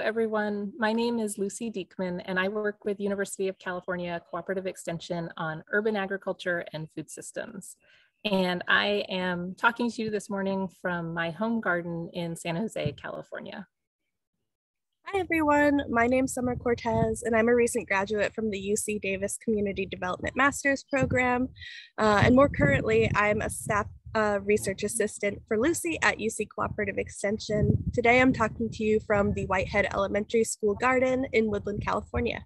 everyone. My name is Lucy Diekmann, and I work with University of California Cooperative Extension on urban agriculture and food systems. And I am talking to you this morning from my home garden in San Jose, California. Hi everyone, my name's Summer Cortez and I'm a recent graduate from the UC Davis Community Development Master's Program. And more currently, I'm a staff research assistant for Lucy at UC Cooperative Extension. Today I'm talking to you from the Whitehead Elementary School garden in Woodland, California.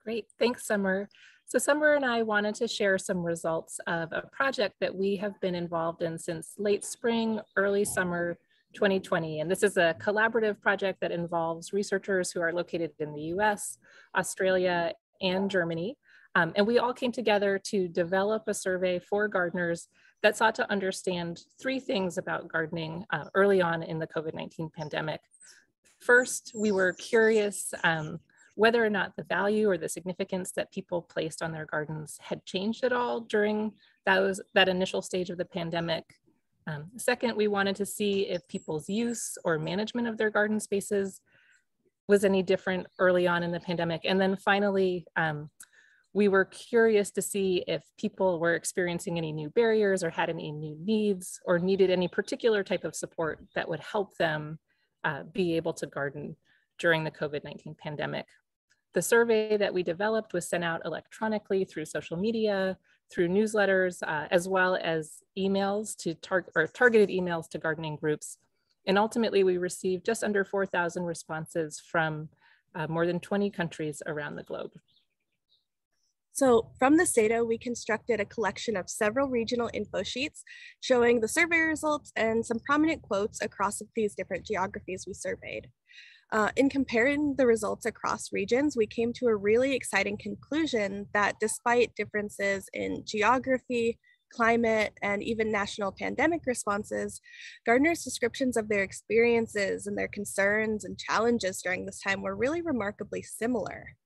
Great, thanks Summer. So Summer and I wanted to share some results of a project that we have been involved in since late spring, early summer 2020. And this is a collaborative project that involves researchers who are located in the US, Australia, and Germany. And we all came together to develop a survey for gardeners that sought to understand three things about gardening early on in the COVID-19 pandemic. First, we were curious whether or not the value or the significance that people placed on their gardens had changed at all during that initial stage of the pandemic. Second, we wanted to see if people's use or management of their garden spaces was any different early on in the pandemic. And then finally, we were curious to see if people were experiencing any new barriers or had any new needs or needed any particular type of support that would help them be able to garden during the COVID-19 pandemic. The survey that we developed was sent out electronically through social media, through newsletters, as well as emails to targeted emails to gardening groups. And ultimately, we received just under 4,000 responses from more than 20 countries around the globe. So from this data, we constructed a collection of several regional info sheets showing the survey results and some prominent quotes across these different geographies we surveyed. In comparing the results across regions, we came to a really exciting conclusion that despite differences in geography, climate, and even national pandemic responses, gardeners' descriptions of their experiences and their concerns and challenges during this time were really remarkably similar.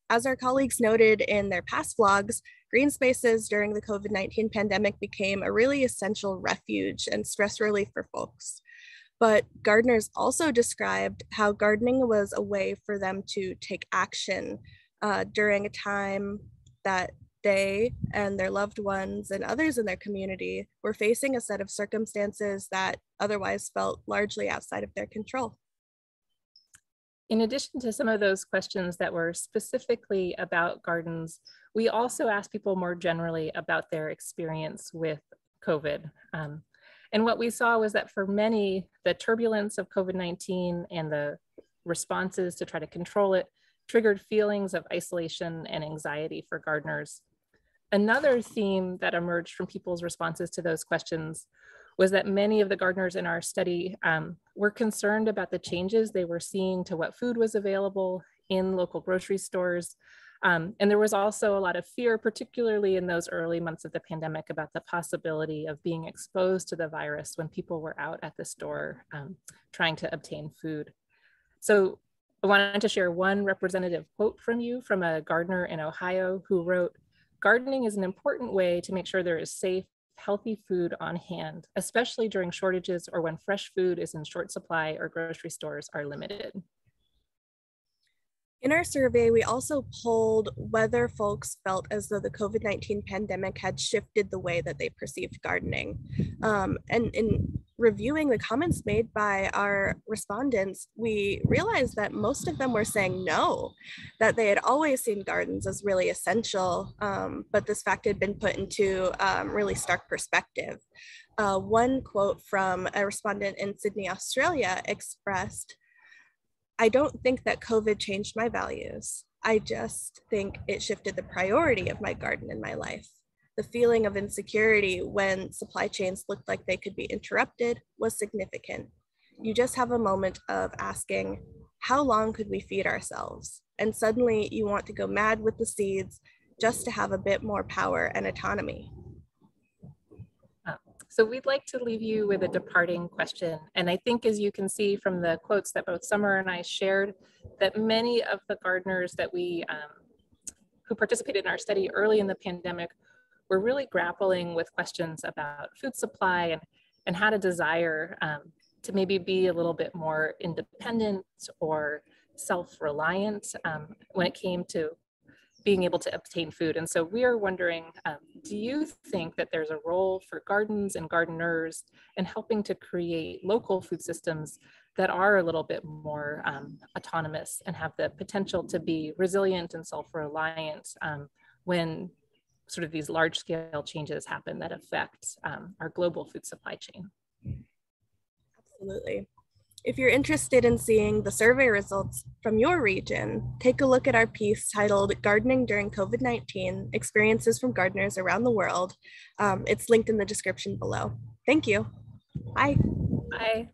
As our colleagues noted in their past vlogs, green spaces during the COVID-19 pandemic became a really essential refuge and stress relief for folks. But gardeners also described how gardening was a way for them to take action during a time that they and their loved ones and others in their community were facing a set of circumstances that otherwise felt largely outside of their control. In addition to some of those questions that were specifically about gardens, we also asked people more generally about their experience with COVID. And what we saw was that for many, the turbulence of COVID-19 and the responses to try to control it triggered feelings of isolation and anxiety for gardeners. Another theme that emerged from people's responses to those questions was that many of the gardeners in our study were concerned about the changes they were seeing to what food was available in local grocery stores. And there was also a lot of fear, particularly in those early months of the pandemic, about the possibility of being exposed to the virus when people were out at the store trying to obtain food. So I wanted to share one representative quote from you from a gardener in Ohio who wrote, "Gardening is an important way to make sure there is safe, healthy food on hand, especially during shortages or when fresh food is in short supply or grocery stores are limited." In our survey, we also polled whether folks felt as though the COVID-19 pandemic had shifted the way that they perceived gardening. And in reviewing the comments made by our respondents, we realized that most of them were saying no, that they had always seen gardens as really essential, but this fact had been put into really stark perspective. One quote from a respondent in Sydney, Australia expressed, "I don't think that COVID changed my values. I just think it shifted the priority of my garden in my life. The feeling of insecurity when supply chains looked like they could be interrupted was significant. You just have a moment of asking, how long could we feed ourselves? And suddenly you want to go mad with the seeds just to have a bit more power and autonomy." So we'd like to leave you with a departing question. And I think, as you can see from the quotes that both Summer and I shared, that many of the gardeners that who participated in our study early in the pandemic were really grappling with questions about food supply and how to desire to maybe be a little bit more independent or self-reliant when it came to being able to obtain food. And so we are wondering, do you think that there's a role for gardens and gardeners in helping to create local food systems that are a little bit more autonomous and have the potential to be resilient and self-reliant when sort of these large scale changes happen that affect our global food supply chain? Absolutely. If you're interested in seeing the survey results from your region, take a look at our piece titled Gardening During COVID-19, Experiences from Gardeners Around the World. It's linked in the description below. Thank you. Bye. Bye.